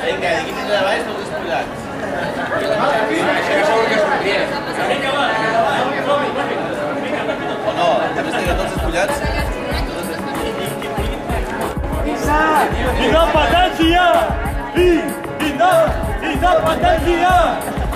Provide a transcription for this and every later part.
Vinga, d'aquí fins a baix, tots espollats. Això segur que sortia. O no, també estiguen tots espollats. Independència! Independència!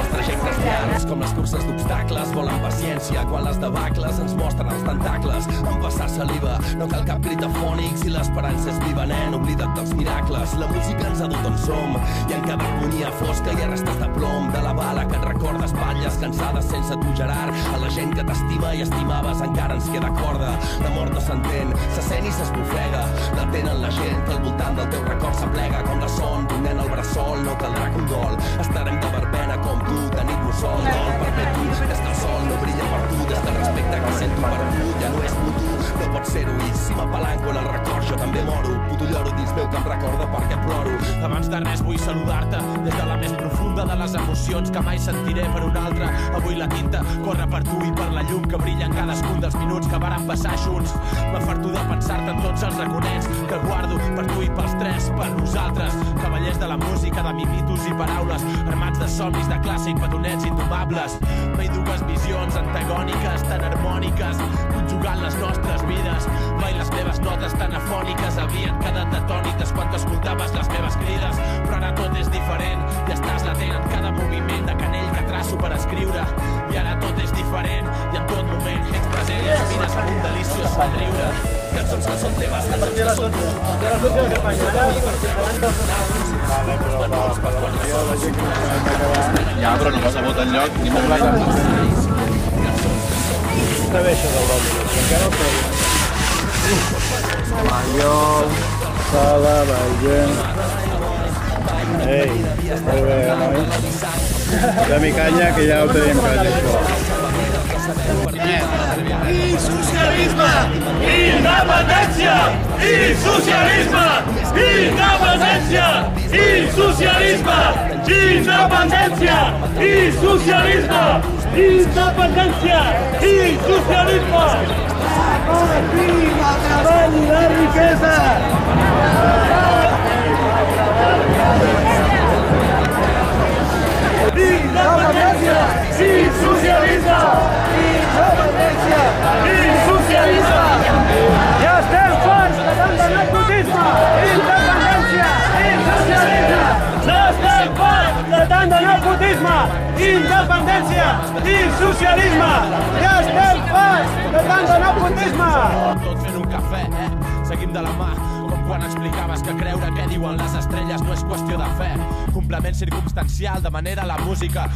Els trajectes llargs, com les curses d'obstacles, volen paciència quan les debacles ens mostren els tentacles. Empassar saliva, no cal cap crit afònic si l'esperança és viva, nen, oblida't dels miracles. La música ens ha dut on som, i en cada harmonia fosca hi ha restes de plom, de la bala que et recorda espatlles cansades sense tu, Gerard. A la gent que t'estima i estimaves encara ens queda corda. La mort no s'entén, se sent i s'esbufega. L'atenen la gent que al voltant del teu record s'aplega com la son d'un nen al bressol. No caldrà condol, estarem de verbena com tu, de nit mussol, dol perpetu. Des que el sol no brilla per tu, des del respecte que sento per tu, ja no és mutu, no pot ser-ho. I si m'apalanco en el record jo també moro. Puto lloro dins meu que em recorda perquè ploro. Abans de res vull saludar-te des de la més profunda de les emocions que mai sentiré per un altre. Avui la tinta corre per tu i per la llum que brilla en cadascun dels minuts que vàrem passar junts. M'afarto de pensar-te en tots els raconets que guardo per tu i pels tres, per nosaltres. Cavallers de la música, de mimitos i paraules, armats de somnis de classe i petonets indomables. Mai dues visions antagòniques tan harmòniques, conjugant les nostres vides. Mai les meves notes tan afòniques havien quedat atònites quan t'escoltaves les meves crides. Però ara tot és diferent i estàs latent en cada moviment de canell que traço per escriure. I ara tot és diferent i en tot moment ets present i ens mires amb un deliciós somriure. Cançons que són teves, cançons que són tu. Ja, però no m'ha sabut enlloc ni molt més enllà. Està bé això del Lòmines, encara no està bé. Mallol, Sala, Vallgent... Ei, molt bé, nois. Fem-hi canya, que ja ho tenim canya, això. I socialisme! Independència! I socialisme! Independència! I socialisme! Independència! I socialisme! Independència! I socialisme! Viva el treball i la riquesa! Independència! I socialisme! Independència! I socialisme! Ja estem farts de tant de nepotisme! Independència! I socialisme! Ja estem farts de tant de nepotisme! Independència! I socialisme! Ja estem farts de tant de nepotisme! Tot fent un cafè, Seguim de la mà, com quan explicaves que creure què diuen les estrelles no és qüestió de fe. Complement circumstancial de manera la música